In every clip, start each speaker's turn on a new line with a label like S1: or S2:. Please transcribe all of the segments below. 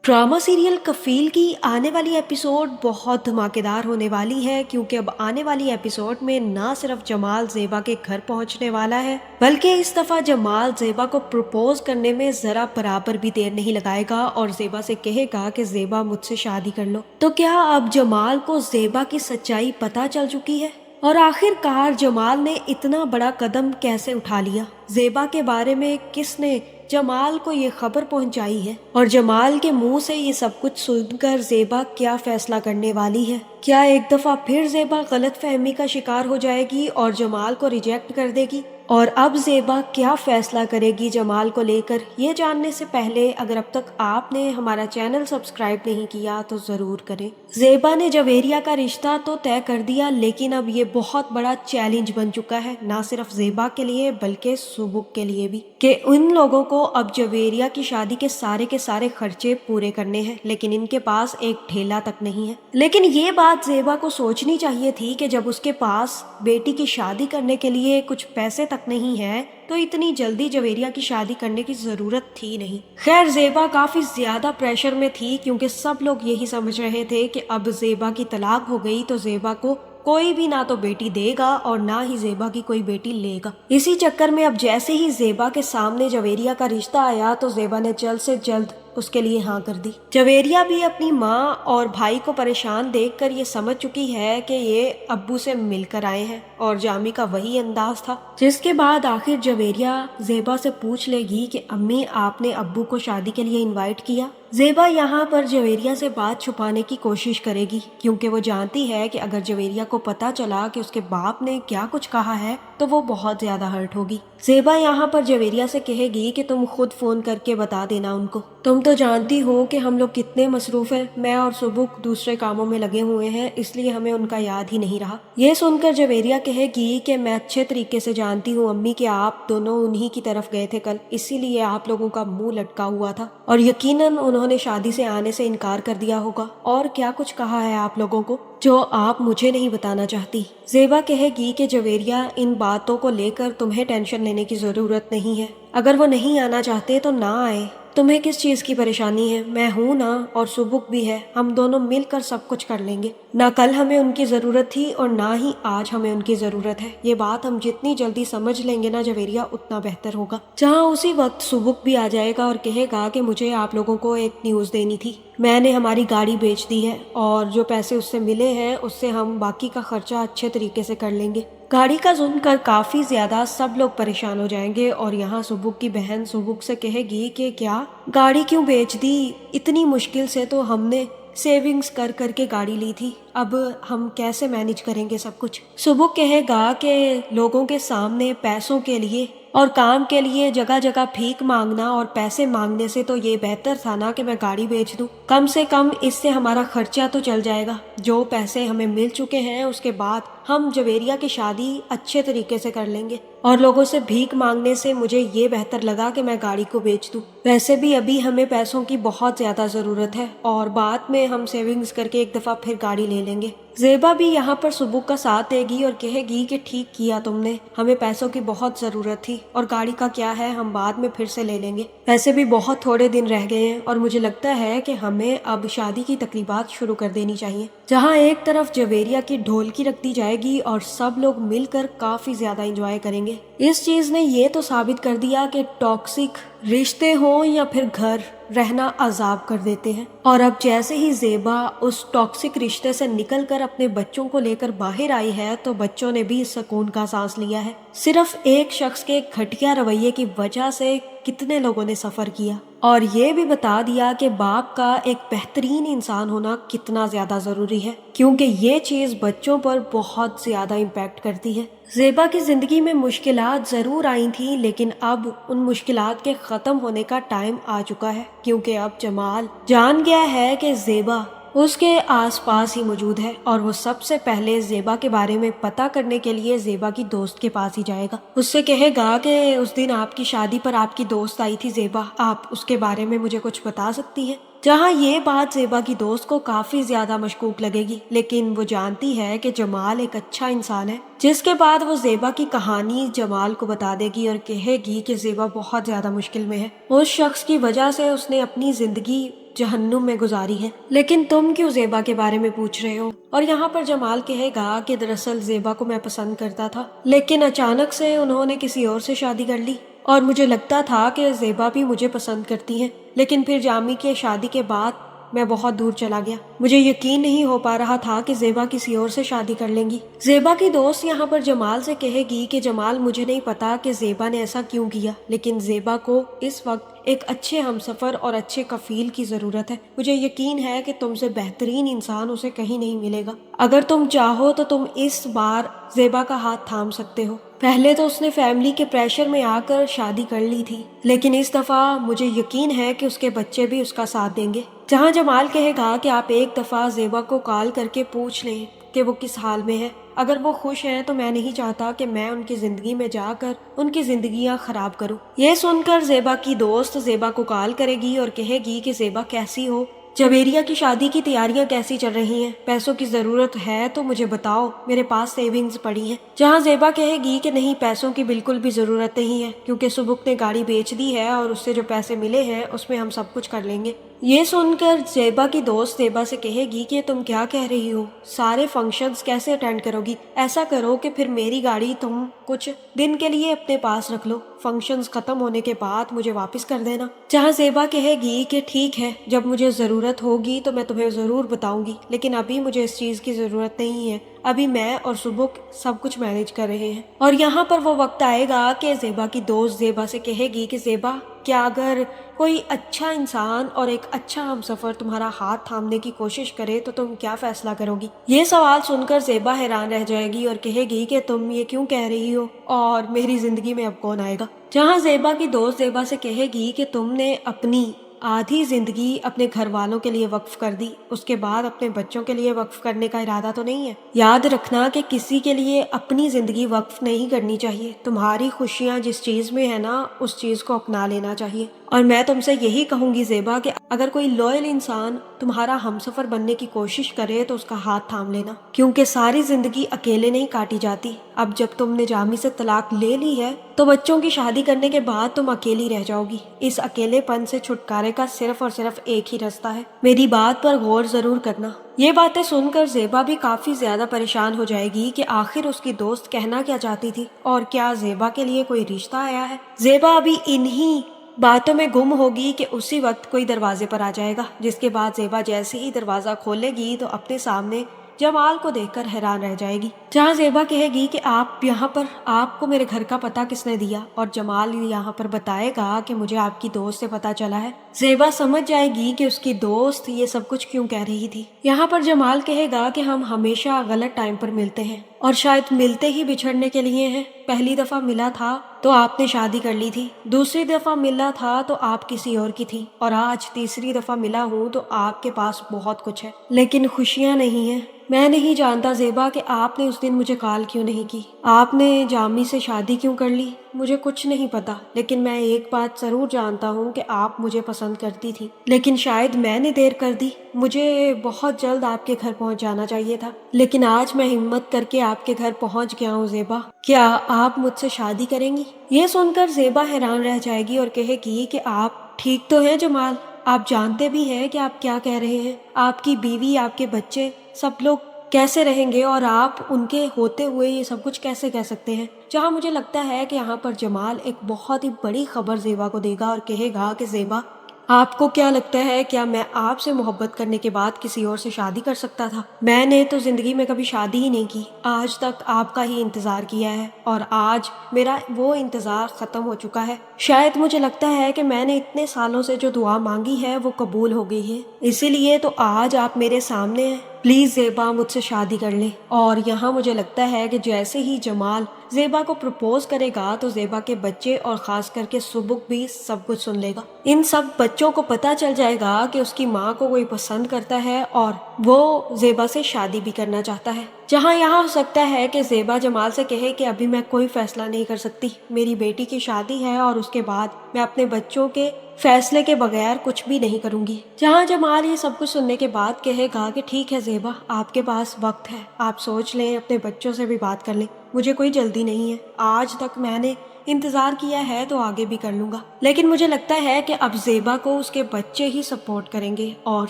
S1: Drama serial कफील की आने वाली एपिसोड बहुत धमाकेदार होने वाली है, क्योंकि अब आने वाली एपिसोड में ना सिर्फ जमाल ज़ेबा के घर पहुंचने वाला है, बल्कि इस दफ़ा जमाल ज़ेबा को प्रपोज करने में ज़रा बराबर भी देर नहीं लगाएगा और ज़ेबा से कहेगा कि ज़ेबा मुझसे शादी कर लो। तो क्या अब जमाल को ज़ेबा की सच्चाई पता चल चुकी है? और आखिरकार जमाल ने इतना बड़ा कदम कैसे उठा लिया? ज़ेबा के बारे में किसने जमाल को ये खबर पहुंचाई है? और जमाल के मुंह से ये सब कुछ सुनकर ज़ेबा क्या फैसला करने वाली है? क्या एक दफा फिर ज़ेबा गलतफहमी का शिकार हो जाएगी और जमाल को रिजेक्ट कर देगी? और अब ज़ेबा क्या फैसला करेगी जमाल को लेकर? ये जानने से पहले अगर अब तक आपने हमारा चैनल सब्सक्राइब नहीं किया तो ज़रूर करें। ज़ेबा ने जवेरिया का रिश्ता तो तय कर दिया, लेकिन अब ये बहुत बड़ा चैलेंज बन चुका है, ना सिर्फ ज़ेबा के लिए बल्कि सुबुक के लिए भी, कि उन लोगों को अब जवेरिया की शादी के सारे खर्चे पूरे करने हैं, लेकिन इनके पास एक ठेला तक नहीं है। लेकिन ये बात ज़ेबा को सोचनी चाहिए थी कि जब उसके पास बेटी की शादी करने के लिए कुछ पैसे तक नहीं है तो इतनी जल्दी जवेरिया की शादी करने की जरूरत थी नहीं। खैर, ज़ेबा काफी ज्यादा प्रेशर में थी, क्योंकि सब लोग यही समझ रहे थे कि अब ज़ेबा की तलाक हो गई तो ज़ेबा को कोई भी ना तो बेटी देगा और ना ही ज़ेबा की कोई बेटी लेगा। इसी चक्कर में अब जैसे ही ज़ेबा के सामने जवेरिया का रिश्ता आया तो ज़ेबा ने जल्द से जल्द उसके लिए हाँ कर दी। जवेरिया भी अपनी माँ और भाई को परेशान देखकर ये समझ चुकी है कि ये अब्बू से मिलकर आए हैं, और जामी का वही अंदाज था। जिसके बाद आखिर जवेरिया ज़ेबा से पूछ लेगी कि अम्मी, आपने अब्बू को शादी के लिए इनवाइट किया? ज़ेबा यहाँ पर जवेरिया से बात छुपाने की कोशिश करेगी, क्योंकि वो जानती है कि अगर जवेरिया को पता चला कि उसके बाप ने क्या कुछ कहा है तो वो बहुत ज्यादा हर्ट होगी। ज़ेबा यहाँ पर जवेरिया से कहेगी कि तुम खुद फोन करके बता देना उनको। तुम तो जानती हो कि हम लोग कितने मसरूफ हैं, मैं और सुबुक दूसरे कामों में लगे हुए हैं, इसलिए हमें उनका याद ही नहीं रहा। ये सुनकर जवेरिया कहेगी कि मैं अच्छे तरीके से जानती हूँ अम्मी कि आप दोनों उन्हीं की तरफ गए थे कल, इसीलिए आप लोगों का मुंह लटका हुआ था और यकीनन उन्होंने शादी से आने से इनकार कर दिया होगा। और क्या कुछ कहा है आप लोगों को जो आप मुझे नहीं बताना चाहती? ज़ेबा कहेगी कि जवेरिया, इन बातों को लेकर तुम्हें टेंशन लेने की जरूरत नहीं है। अगर वो नहीं आना चाहते तो ना आए, तुम्हें किस चीज की परेशानी है? मैं हूं ना, और सुबुक भी है, हम दोनों मिलकर सब कुछ कर लेंगे। ना कल हमें उनकी जरूरत थी और ना ही आज हमें उनकी जरूरत है। ये बात हम जितनी जल्दी समझ लेंगे ना जवेरिया, उतना बेहतर होगा। जहाँ उसी वक्त सुबुक भी आ जाएगा और कहेगा कि मुझे आप लोगों को एक न्यूज देनी थी। मैंने हमारी गाड़ी बेच दी है और जो पैसे उससे मिले हैं उससे हम बाकी का खर्चा अच्छे तरीके से कर लेंगे। गाड़ी का सुनकर काफी ज्यादा सब लोग परेशान हो जाएंगे और यहाँ सुबुक की बहन सुबुक से कहेगी कि क्या गाड़ी क्यों बेच दी? इतनी मुश्किल से तो हमने सेविंग्स कर करके गाड़ी ली थी, अब हम कैसे मैनेज करेंगे सब कुछ? सुबुक कहेगा कि लोगों के सामने पैसों के लिए और काम के लिए जगह जगह भीख मांगना और पैसे मांगने से तो ये बेहतर था ना कि मैं गाड़ी बेच दूं। कम से कम इससे हमारा खर्चा तो चल जाएगा। जो पैसे हमें मिल चुके हैं उसके बाद हम जवेरिया की शादी अच्छे तरीके से कर लेंगे, और लोगों से भीख मांगने से मुझे ये बेहतर लगा कि मैं गाड़ी को बेच दूं। वैसे भी अभी हमें पैसों की बहुत ज्यादा जरूरत है और बाद में हम सेविंग्स करके एक दफा फिर गाड़ी ले लेंगे। ज़ेबा भी यहाँ पर सुबुक का साथ देगी और कहेगी कि ठीक किया तुमने, हमें पैसों की बहुत जरूरत थी और गाड़ी का क्या है, हम बाद में फिर से ले लेंगे। वैसे भी बहुत थोड़े दिन रह गए हैं और मुझे लगता है कि हमें अब शादी की तकरीबात शुरू कर देनी चाहिए, जहाँ एक तरफ जवेरिया की ढोलकी रख दी जाएगी और सब लोग मिलकर काफी ज्यादा एंजॉय करेंगे। इस चीज ने ये तो साबित कर दिया कि टॉक्सिक रिश्ते हों या फिर घर, रहना अजाब कर देते हैं। और अब जैसे ही ज़ेबा उस टॉक्सिक रिश्ते से निकलकर अपने बच्चों को लेकर बाहर आई है तो बच्चों ने भी सुकून का सांस लिया है। सिर्फ एक शख्स के घटिया रवैये की वजह से कितने लोगों ने सफर किया, और ये भी बता दिया कि बाप का एक बेहतरीन इंसान होना कितना ज्यादा जरूरी है, क्योंकि ये चीज बच्चों पर बहुत ज्यादा इम्पैक्ट करती है। ज़ेबा की जिंदगी में मुश्किलात जरूर आई थी, लेकिन अब उन मुश्किलात के खत्म होने का टाइम आ चुका है, क्योंकि अब जमाल जान गया है कि ज़ेबा उसके आसपास ही मौजूद है और वो सबसे पहले ज़ेबा के बारे में पता करने के लिए ज़ेबा की दोस्त के पास ही जाएगा। उससे कहेगा कि उस दिन आपकी शादी पर आपकी दोस्त आई थी ज़ेबा, आप उसके बारे में मुझे कुछ बता सकती हैं? जहाँ ये बात ज़ेबा की दोस्त को काफी ज्यादा मशकूक लगेगी, लेकिन वो जानती है कि जमाल एक अच्छा इंसान है। जिसके बाद वो ज़ेबा की कहानी जमाल को बता देगी और कहेगी कि ज़ेबा बहुत ज्यादा मुश्किल में है। उस शख्स की वजह से उसने अपनी जिंदगी जहन्नुम में गुजारी है, लेकिन तुम क्यों ज़ेबा के बारे में पूछ रहे हो। और यहाँ पर जमाल कहेगा कि दरअसल ज़ेबा को मैं पसंद करता था, लेकिन अचानक से उन्होंने किसी और से शादी कर ली और मुझे लगता था कि ज़ेबा भी मुझे पसंद करती है, लेकिन फिर जामी के शादी के बाद मैं बहुत दूर चला गया। मुझे यकीन नहीं हो पा रहा था कि ज़ेबा किसी और से शादी कर लेंगी। ज़ेबा की दोस्त यहाँ पर जमाल से कहेगी कि जमाल, मुझे नहीं पता कि ज़ेबा ने ऐसा क्यों किया, लेकिन ज़ेबा को इस वक्त एक अच्छे हमसफर और अच्छे कफील की जरूरत है। मुझे यकीन है कि तुमसे बेहतरीन इंसान उसे कहीं नहीं मिलेगा। अगर तुम चाहो तो तुम इस बार ज़ेबा का हाथ थाम सकते हो। पहले तो उसने फैमिली के प्रेशर में आकर शादी कर ली थी, लेकिन इस दफा मुझे यकीन है कि उसके बच्चे भी उसका साथ देंगे। जहाँ जमाल कहेगा कि आप एक दफा ज़ेबा को कॉल करके पूछ लें कि वो किस हाल में है। अगर वो खुश हैं तो मैं नहीं चाहता कि मैं उनकी जिंदगी में जाकर उनकी जिंदगियां खराब करूं। ये सुनकर ज़ेबा की दोस्त ज़ेबा को कॉल करेगी और कहेगी कि ज़ेबा कैसी हो, जवेरिया की शादी की तैयारियां कैसी चल रही हैं, पैसों की जरूरत है तो मुझे बताओ, मेरे पास सेविंग्स पड़ी हैं। जहां ज़ेबा कहेगी कि नहीं, पैसों की बिल्कुल भी जरूरत नहीं है, क्योंकि सुबुक ने गाड़ी बेच दी है और उससे जो पैसे मिले हैं उसमें हम सब कुछ कर लेंगे। ये सुनकर ज़ेबा की दोस्त ज़ेबा से कहेगी कि तुम क्या कह रही हो, सारे फंक्शंस कैसे अटेंड करोगी। ऐसा करो कि फिर मेरी गाड़ी तुम कुछ दिन के लिए अपने पास रख लो, फंक्शंस खत्म होने के बाद मुझे वापस कर देना। जहाँ ज़ेबा कहेगी कि ठीक है, जब मुझे ज़रूरत होगी तो मैं तुम्हें ज़रूर बताऊंगी, लेकिन अभी मुझे इस चीज़ की ज़रूरत नहीं है, अभी मैं और सुबुक सब कुछ मैनेज कर रहे हैं। और यहाँ पर वो वक्त आएगा कि ज़ेबा की दोस्त ज़ेबा से कहेगी कि ज़ेबा, क्या अगर कोई अच्छा इंसान और एक अच्छा हमसफर तुम्हारा हाथ थामने की कोशिश करे तो तुम क्या फैसला करोगी। ये सवाल सुनकर ज़ेबा हैरान रह जाएगी और कहेगी कि तुम ये क्यों कह रही हो और मेरी जिंदगी में अब कौन आएगा। जहाँ ज़ेबा की दोस्त ज़ेबा से कहेगी कि तुमने अपनी आधी जिंदगी अपने घर वालों के लिए वक्फ कर दी, उसके बाद अपने बच्चों के लिए वक्फ करने का इरादा तो नहीं है। याद रखना कि किसी के लिए अपनी जिंदगी वक्फ नहीं करनी चाहिए। तुम्हारी खुशियाँ जिस चीज में है ना, उस चीज को अपना लेना चाहिए। और मैं तुमसे यही कहूंगी ज़ेबा कि अगर कोई लॉयल इंसान तुम्हारा हमसफर बनने की कोशिश करे तो उसका हाथ थाम लेना, क्योंकि सारी जिंदगी अकेले नहीं काटी जाती। अब जब तुमने जामी से तलाक ले ली है तो बच्चों की शादी करने के बाद तुम अकेली रह जाओगी। इस अकेलेपन से छुटकारे का सिर्फ और सिर्फ एक ही रास्ता है। मेरी बात पर गौर जरूर करना। ये बातें सुनकर ज़ेबा भी काफी ज्यादा परेशान हो जाएगी कि आखिर उसकी दोस्त कहना क्या चाहती थी और क्या ज़ेबा के लिए कोई रिश्ता आया है। ज़ेबा अभी इन्हीं बातों में गुम होगी कि उसी वक्त कोई दरवाजे पर आ जाएगा, जिसके बाद ज़ेबा जैसे ही दरवाजा खोलेगी तो अपने सामने जमाल को देखकर हैरान रह जाएगी। जहाँ ज़ेबा कहेगी कि आप यहाँ पर, आपको मेरे घर का पता किसने दिया, और जमाल यहाँ पर बताएगा कि मुझे आपकी दोस्त से पता चला है। ज़ेबा समझ जाएगी कि उसकी दोस्त ये सब कुछ क्यों कह रही थी। यहाँ पर जमाल कहेगा कि हम हमेशा गलत टाइम पर मिलते हैं और शायद मिलते ही बिछड़ने के लिए हैं। पहली दफा मिला था तो आपने शादी कर ली थी, दूसरी दफा मिला था तो आप किसी और की थी, और आज तीसरी दफा मिला हूँ तो आपके पास बहुत कुछ है लेकिन खुशियाँ नहीं है। मैं नहीं जानता ज़ेबा कि आपने उस दिन मुझे कॉल क्यों नहीं की, आपने जामी से शादी क्यों कर ली, मुझे कुछ नहीं पता, लेकिन मैं एक बात जरूर जानता हूँ कि आप मुझे पसंद करती थी, लेकिन शायद मैंने देर कर दी। मुझे बहुत जल्द आपके घर पहुँच जाना चाहिए था, लेकिन आज मैं हिम्मत करके आपके घर पहुँच गया हूँ। ज़ेबा, क्या आप मुझसे शादी करेंगी। ये सुनकर ज़ेबा हैरान रह जाएगी और कहेगी कि आप ठीक तो हैं जमाल, आप जानते भी हैं कि आप क्या कह रहे हैं। आपकी बीवी, आपके बच्चे, सब लोग कैसे रहेंगे और आप उनके होते हुए ये सब कुछ कैसे कह सकते हैं। जहाँ मुझे लगता है कि यहाँ पर जमाल एक बहुत ही बड़ी खबर ज़ेबा को देगा और कहेगा कि ज़ेबा, आपको क्या लगता है, क्या मैं आपसे मोहब्बत करने के बाद किसी और से शादी कर सकता था। मैंने तो जिंदगी में कभी शादी ही नहीं की, आज तक आपका ही इंतजार किया है और आज मेरा वो इंतजार खत्म हो चुका है। शायद मुझे लगता है कि मैंने इतने सालों से जो दुआ मांगी है वो कबूल हो गई है, इसीलिए तो आज आप मेरे सामने हैं। प्लीज ज़ेबा, मुझसे शादी कर ले। और यहाँ मुझे लगता है कि जैसे ही जमाल ज़ेबा को प्रपोज करेगा तो ज़ेबा के बच्चे और खास करके सुबुक भी सब कुछ सुन लेगा। इन सब बच्चों को पता चल जाएगा कि उसकी माँ को कोई पसंद करता है और वो ज़ेबा से शादी भी करना चाहता है। जहाँ यहाँ हो सकता है कि ज़ेबा जमाल से कहे कि अभी मैं कोई फैसला नहीं कर सकती, मेरी बेटी की शादी है और उसके बाद मैं अपने बच्चों के फैसले के बगैर कुछ भी नहीं करूंगी। जहाँ जमाल ये सब कुछ सुनने के बाद कहेगा कि ठीक है ज़ेबा, आपके पास वक्त है, आप सोच लें, अपने बच्चों से भी बात कर लें, मुझे कोई जल्दी नहीं है। आज तक मैंने انتظار کیا ہے تو آگے بھی کر لوں گا، لیکن مجھے لگتا ہے کہ اب زیبا کو اس کے بچے ہی سپورٹ کریں گے اور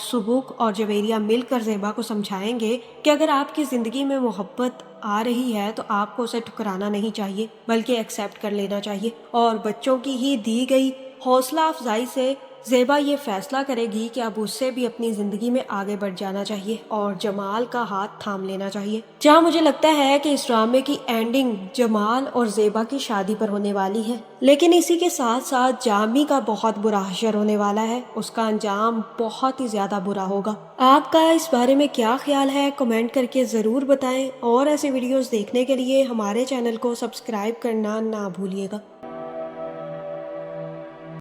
S1: سبوک اور جویریہ مل کر زیبا کو سمجھائیں گے کہ اگر آپ کی زندگی میں محبت آ رہی ہے تو آپ کو اسے ٹھکرانا نہیں چاہیے بلکہ ایکسیپٹ کر لینا چاہیے، اور بچوں کی ہی دی گئی حوصلہ افزائی سے زیبا یہ فیصلہ کرے گی کہ اب اس سے بھی اپنی زندگی میں آگے بڑھ جانا چاہیے اور جمال کا ہاتھ تھام لینا چاہیے، جہاں مجھے لگتا ہے کہ اس ڈرامے کی اینڈنگ جمال اور زیبا کی شادی پر ہونے والی ہے، لیکن اسی کے ساتھ ساتھ جامی کا بہت برا حشر ہونے والا ہے، اس کا انجام بہت ہی زیادہ برا ہوگا۔ آپ کا اس بارے میں کیا خیال ہے کمنٹ کر کے ضرور بتائیں، اور ایسے ویڈیوز دیکھنے کے لیے ہمارے چینل کو سبسکرائب کرنا نہ بھولیے گا۔